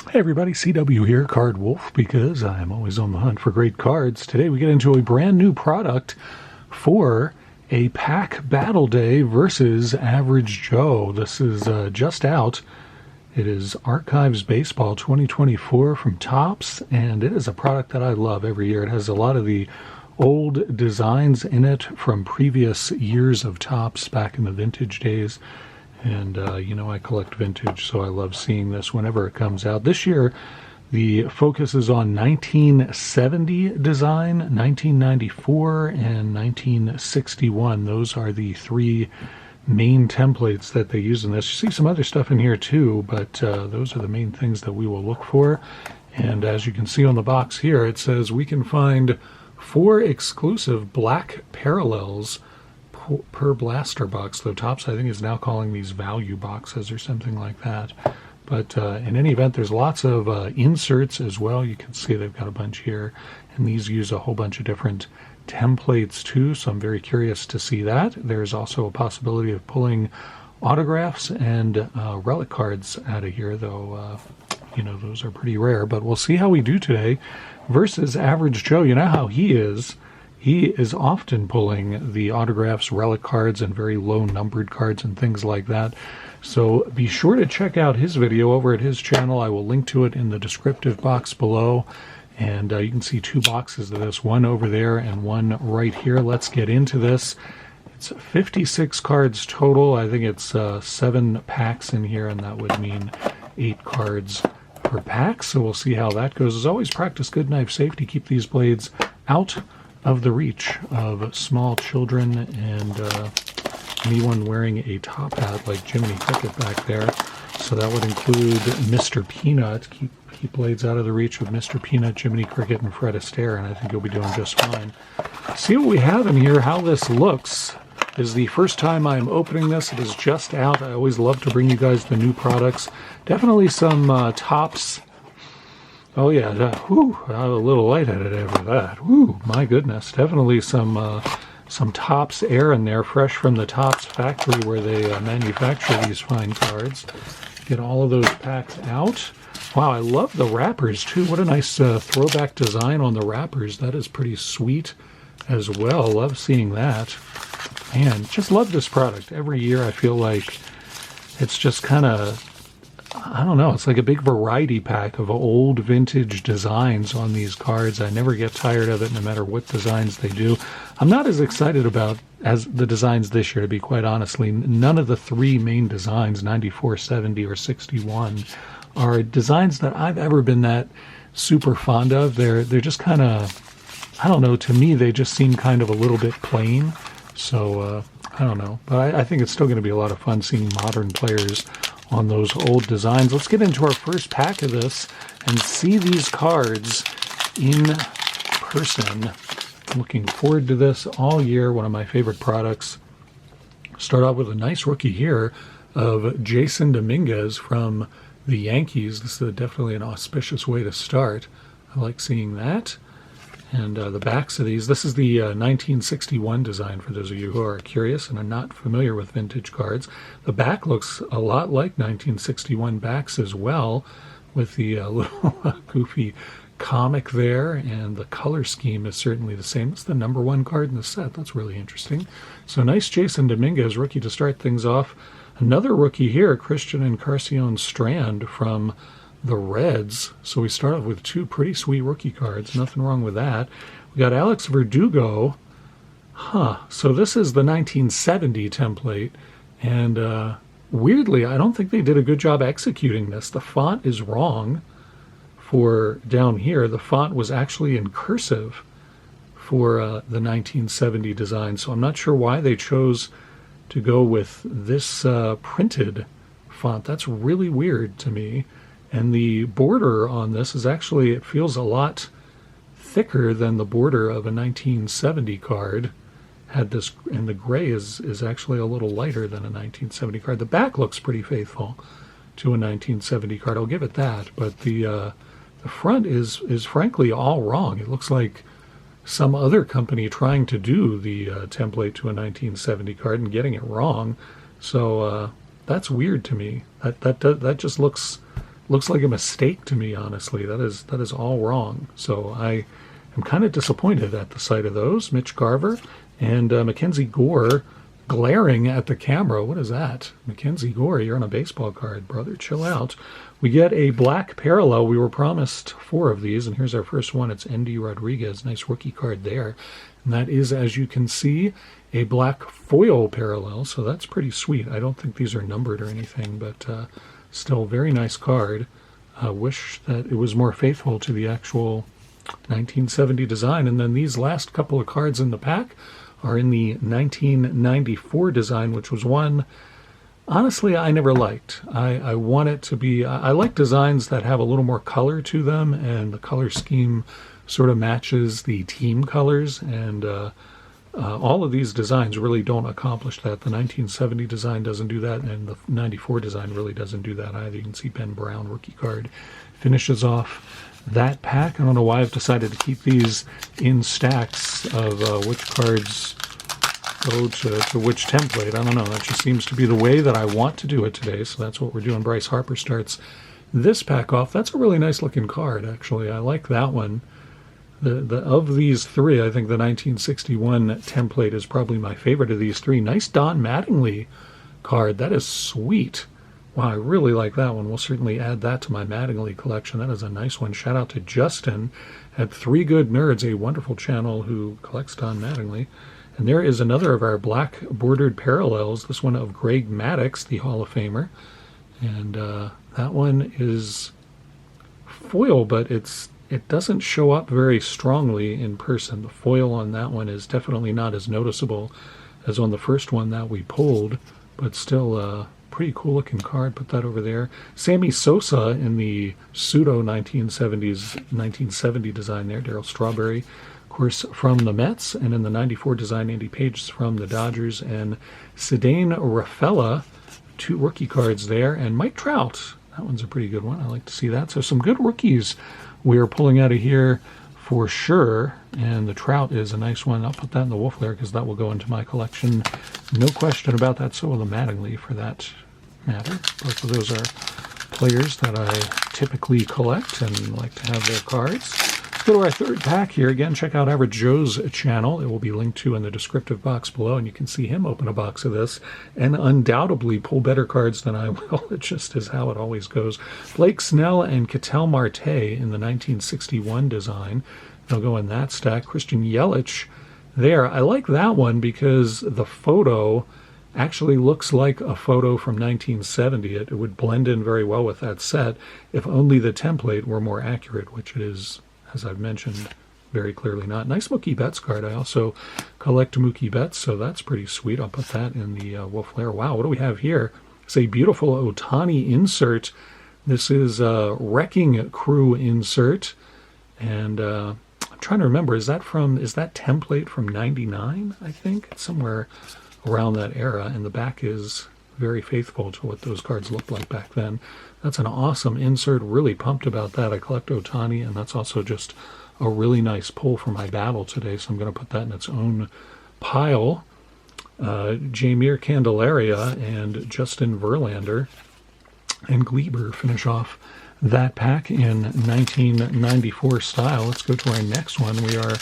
Hey everybody, CW here, Card Wolf, because I'm always on the hunt for great cards. Today we get into a brand new product for a pack battle day versus Average Joe. This is just out. It is Archives Baseball 2024 from Topps, and it is a product that I love every year. It has a lot of the old designs in it from previous years of Topps back in the vintage days. And, I collect vintage, so I love seeing this whenever it comes out. This year, the focus is on 1970 design, 1994, and 1961. Those are the three main templates that they use in this. You see some other stuff in here too, but those are the main things that we will look for. And as you can see on the box here, it says we can find 4 exclusive black parallels per blaster box, though Topps I think is now calling these value boxes or something like that. But in any event, there's lots of inserts as well. You can see they've got a bunch here, and these use a whole bunch of different templates too, so I'm very curious to see that. There's also a possibility of pulling autographs and relic cards out of here, though those are pretty rare. But we'll see how we do today versus Average Joe. You know how he is. He is often pulling the autographs, relic cards, and very low numbered cards and things like that. So be sure to check out his video over at his channel. I will link to it in the descriptive box below. And you can see 2 boxes of this, one over there and one right here. Let's get into this. It's 56 cards total. I think it's 7 packs in here, and that would mean 8 cards per pack. So we'll see how that goes. As always, practice good knife safety. Keep these blades out of the reach of small children and anyone wearing a top hat like Jiminy Cricket back there. So that would include Mr. Peanut. Keep blades out of the reach of Mr. Peanut, Jiminy Cricket, and Fred Astaire, and I think you'll be doing just fine. See what we have in here, how this looks. This is the first time I'm opening this. It is just out. I always love to bring you guys the new products. Definitely some Topps. Oh yeah, a little lightheaded after that. Woo, my goodness. Definitely some Topps air in there, fresh from the Topps factory where they manufacture these fine cards. Get all of those packs out. Wow, I love the wrappers too. What a nice throwback design on the wrappers. That is pretty sweet as well. Love seeing that. Man, just love this product. Every year I feel like it's just kind of, I don't know, it's like a big variety pack of old vintage designs on these cards. I never get tired of it no matter what designs they do. I'm not as excited about as the designs this year, to be quite honestly. None of the 3 main designs, 94, 70, or 61, are designs that I've ever been that super fond of. They're just kind of, I don't know, to me they just seem kind of a little bit plain. So, I don't know. But I think it's still going to be a lot of fun seeing modern players on those old designs. Let's get into our first pack of this and see these cards in person. Looking forward to this all year. One of my favorite products. Start out with a nice rookie here of Jason Dominguez from the Yankees. This is definitely an auspicious way to start. I like seeing that. And the backs of these, this is the 1961 design for those of you who are curious and are not familiar with vintage cards. The back looks a lot like 1961 backs as well, with the little goofy comic there, and the color scheme is certainly the same. It's the number 1 card in the set. That's really interesting. So nice Jason Dominguez, rookie to start things off. Another rookie here, Christian Encarnacion Strand from the Reds. So we start off with 2 pretty sweet rookie cards. Nothing wrong with that. We got Alex Verdugo. So this is the 1970 template. And weirdly, I don't think they did a good job executing this. The font is wrong for down here. The font was actually in cursive for the 1970 design. So I'm not sure why they chose to go with this printed font. That's really weird to me. And the border on this is actually, it feels a lot thicker than the border of a 1970 card. Had this, and the gray is actually a little lighter than a 1970 card. The back looks pretty faithful to a 1970 card. I'll give it that. But the front is frankly all wrong. It looks like some other company trying to do the template to a 1970 card and getting it wrong. So that's weird to me. That just looks looks like a mistake to me, honestly. That is all wrong. So I am kind of disappointed at the sight of those. Mitch Garver and Mackenzie Gore glaring at the camera. What is that? Mackenzie Gore, you're on a baseball card, brother. Chill out. We get a black parallel. We were promised 4 of these, and here's our first one. It's Endy Rodriguez. Nice rookie card there. And that is, as you can see, a black foil parallel, so that's pretty sweet. I don't think these are numbered or anything, but still very nice card. I wish that it was more faithful to the actual 1970 design. And then these last couple of cards in the pack are in the 1994 design, which was one, honestly, I never liked. I want it to be, I like designs that have a little more color to them, and the color scheme sort of matches the team colors, and all of these designs really don't accomplish that. The 1970 design doesn't do that, and the 94 design really doesn't do that either. You can see Ben Brown, rookie card, finishes off that pack. I don't know why I've decided to keep these in stacks of which cards go to which template. I don't know. That just seems to be the way that I want to do it today, so that's what we're doing. Bryce Harper starts this pack off. That's a really nice looking card, actually. I like that one. Of these 3, I think the 1961 template is probably my favorite of these 3. Nice Don Mattingly card. That is sweet. Wow, I really like that one. We'll certainly add that to my Mattingly collection. That is a nice one. Shout out to Justin at 3 Good Nerds, a wonderful channel who collects Don Mattingly. And there is another of our black bordered parallels, this one of Greg Maddux, the Hall of Famer. And that one is foil, but it doesn't show up very strongly in person. The foil on that one is definitely not as noticeable as on the first one that we pulled, but still pretty cool looking card. Put that over there. Sammy Sosa in the pseudo 1970 design there. Darryl Strawberry, of course, from the Mets, and in the 94 design, Andy Page from the Dodgers, and Cedane Rafaela, 2 rookie cards there, and Mike Trout. That one's a pretty good one. I like to see that. So some good rookies we are pulling out of here for sure, and the Trout is a nice one. I'll put that in the Wolf Lair because that will go into my collection. No question about that. So will the Mattingly, for that matter. Both of those are players that I typically collect and like to have their cards. Let's go to our third pack here. Again, check out Average Joe's channel. It will be linked to in the descriptive box below, and you can see him open a box of this and undoubtedly pull better cards than I will. It just is how it always goes. Blake Snell and Ketel Marte in the 1961 design. They'll go in that stack. Christian Yelich there. I like that one because the photo actually looks like a photo from 1970. It would blend in very well with that set if only the template were more accurate, which it is, as I've mentioned, very clearly not. Nice Mookie Betts card. I also collect Mookie Betts, so that's pretty sweet. I'll put that in the Wolf Lair. Wow, what do we have here? It's a beautiful Ohtani insert. This is a Wrecking Crew insert, and I'm trying to remember, is that template from 99, I think? It's somewhere around that era, and the back is very faithful to what those cards looked like back then. That's an awesome insert. Really pumped about that. I collect Ohtani, and that's also just a really nice pull for my battle today, so I'm going to put that in its own pile. Jameer Candelaria and Justin Verlander and Gleber finish off that pack in 1994 style. Let's go to our next one. We are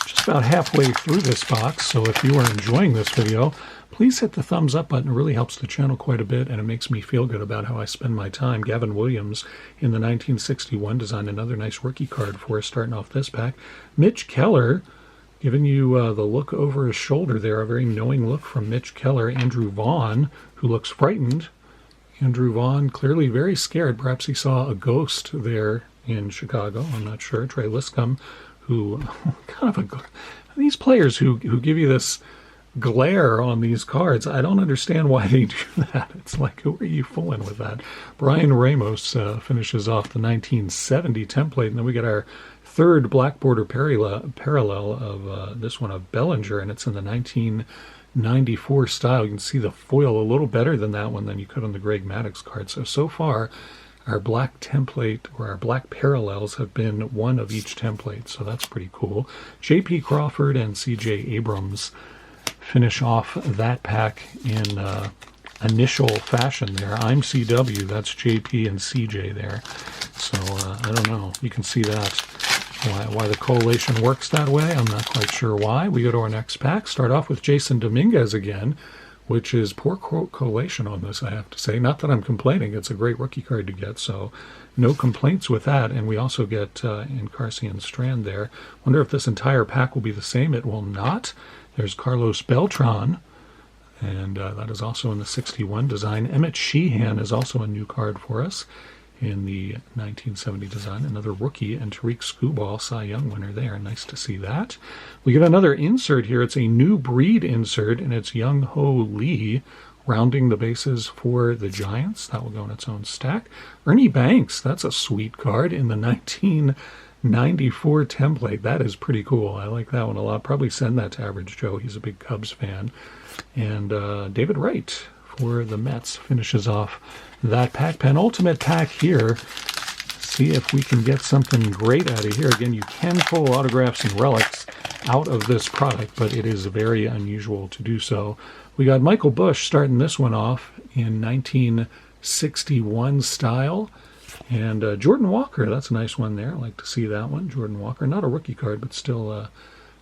just about halfway through this box, so if you are enjoying this video, please hit the thumbs up button. It really helps the channel quite a bit, and it makes me feel good about how I spend my time. Gavin Williams in the 1961 design, another nice rookie card for us starting off this pack. Mitch Keller giving you the look over his shoulder there, a very knowing look from Mitch Keller. Andrew Vaughn, who looks frightened. Andrew Vaughn clearly very scared. Perhaps he saw a ghost there in Chicago. I'm not sure. Trey Liscombe, who these players who give you this glare on these cards, I don't understand why they do that. It's like, who are you fooling with that? Brian Ramos finishes off the 1970 template, and then we get our third black border parallel of this one of Bellinger, and it's in the 1994 style. You can see the foil a little better than that one than you could on the Greg Maddux card. So far, our black template, or our black parallels, have been one of each template, so that's pretty cool. J.P. Crawford and C.J. Abrams finish off that pack in initial fashion there. I'm CW, that's JP and CJ there. So I don't know. You can see that. Why the collation works that way, I'm not quite sure why. We go to our next pack. Start off with Jason Dominguez again, which is poor collation on this, I have to say. Not that I'm complaining. It's a great rookie card to get, so no complaints with that. And we also get Encarnacion Strand there. Wonder if this entire pack will be the same. It will not. There's Carlos Beltran, and that is also in the 61 design. Emmett Sheehan is also a new card for us in the 1970 design. Another rookie, and Tariq Skubal, Cy Young winner there. Nice to see that. We get another insert here. It's a new breed insert, and it's Young Ho Lee rounding the bases for the Giants. That will go in its own stack. Ernie Banks, that's a sweet card in the 1994 template. That is pretty cool. I like that one a lot. Probably send that to Average Joe. He's a big Cubs fan. And David Wright for the Mets finishes off that pack. Penultimate pack here. See if we can get something great out of here. Again, you can pull autographs and relics out of this product, but it is very unusual to do so. We got Michael Bush starting this one off in 1961 style. And Jordan Walker, that's a nice one there. I like to see that one. Jordan Walker, not a rookie card, but still a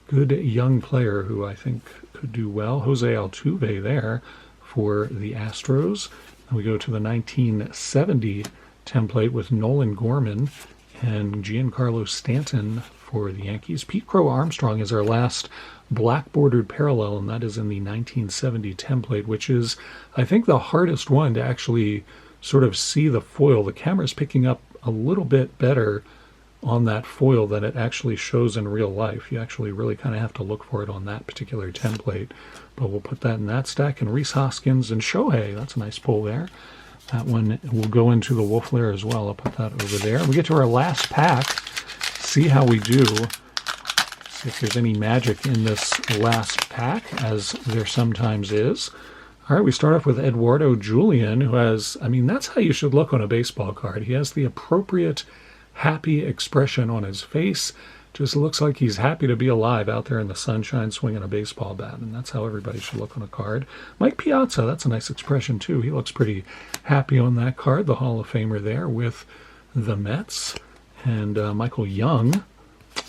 good young player who I think could do well. Jose Altuve there for the Astros. And we go to the 1970 template with Nolan Gorman and Giancarlo Stanton for the Yankees. Pete Crow Armstrong is our last black bordered parallel, and that is in the 1970 template, which is, I think, the hardest one to actually sort of see the foil. The camera's picking up a little bit better on that foil than it actually shows in real life. You actually really kind of have to look for it on that particular template. But we'll put that in that stack. And Rhys Hoskins and Shohei, that's a nice pull there. That one will go into the Wolf Lair as well. I'll put that over there. We get to our last pack. See how we do. See if there's any magic in this last pack, as there sometimes is. All right, we start off with Eduardo Julian, who has, I mean, that's how you should look on a baseball card. He has the appropriate happy expression on his face. Just looks like he's happy to be alive out there in the sunshine swinging a baseball bat, and that's how everybody should look on a card. Mike Piazza, that's a nice expression too. He looks pretty happy on that card, the Hall of Famer there with the Mets. And Michael Young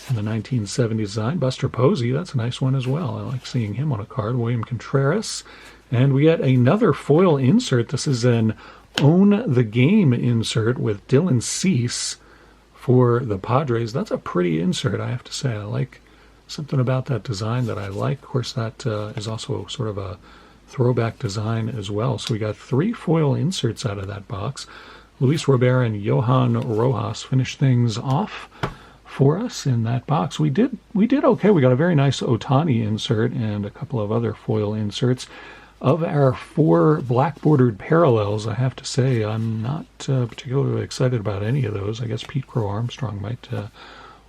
in the 1970 design. Buster Posey, that's a nice one as well. I like seeing him on a card. William Contreras. And we get another foil insert. This is an Own the Game insert with Dylan Cease for the Padres. That's a pretty insert, I have to say. I like something about that design that I like. Of course, that is also sort of a throwback design as well. So we got 3 foil inserts out of that box. Luis Robert and Johan Rojas finish things off for us in that box. We did okay. We got a very nice Ohtani insert and a couple of other foil inserts. Of our 4 black bordered parallels, I have to say I'm not particularly excited about any of those. I guess Pete Crow Armstrong might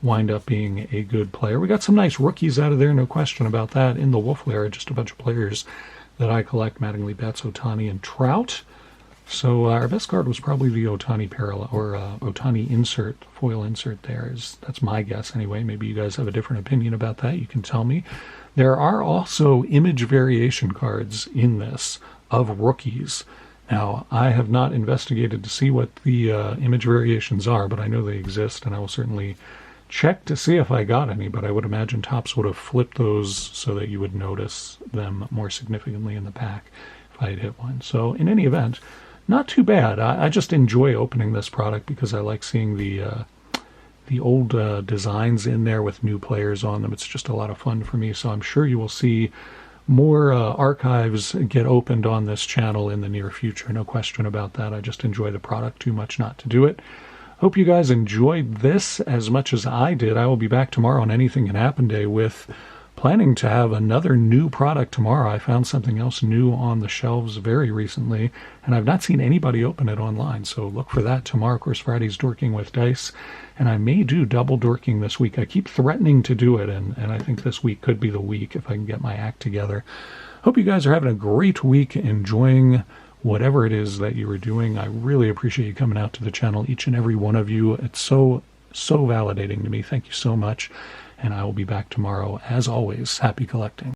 wind up being a good player. We got some nice rookies out of there, no question about that. In the Wolf Lair, just a bunch of players that I collect: Mattingly, Betts, Ohtani, and Trout. So our best card was probably the Ohtani parallel, or Ohtani insert, foil insert there. That's my guess anyway. Maybe you guys have a different opinion about that. You can tell me. There are also image variation cards in this of rookies. Now, I have not investigated to see what the image variations are, but I know they exist, and I will certainly check to see if I got any, but I would imagine Topps would have flipped those so that you would notice them more significantly in the pack if I had hit one. So in any event, not too bad. I just enjoy opening this product because I like seeing the old designs in there with new players on them. It's just a lot of fun for me, so I'm sure you will see more archives get opened on this channel in the near future. No question about that. I just enjoy the product too much not to do it. Hope you guys enjoyed this as much as I did. I will be back tomorrow on Anything Can Happen Day with planning to have another new product tomorrow. I found something else new on the shelves very recently, and I've not seen anybody open it online, so look for that tomorrow. Of course, Friday's Dorking with Dice, and I may do double Dorking this week. I keep threatening to do it, and I think this week could be the week if I can get my act together. Hope you guys are having a great week, enjoying whatever it is that you are doing. I really appreciate you coming out to the channel, each and every one of you. It's so validating to me. Thank you so much. And I will be back tomorrow. As always, happy collecting.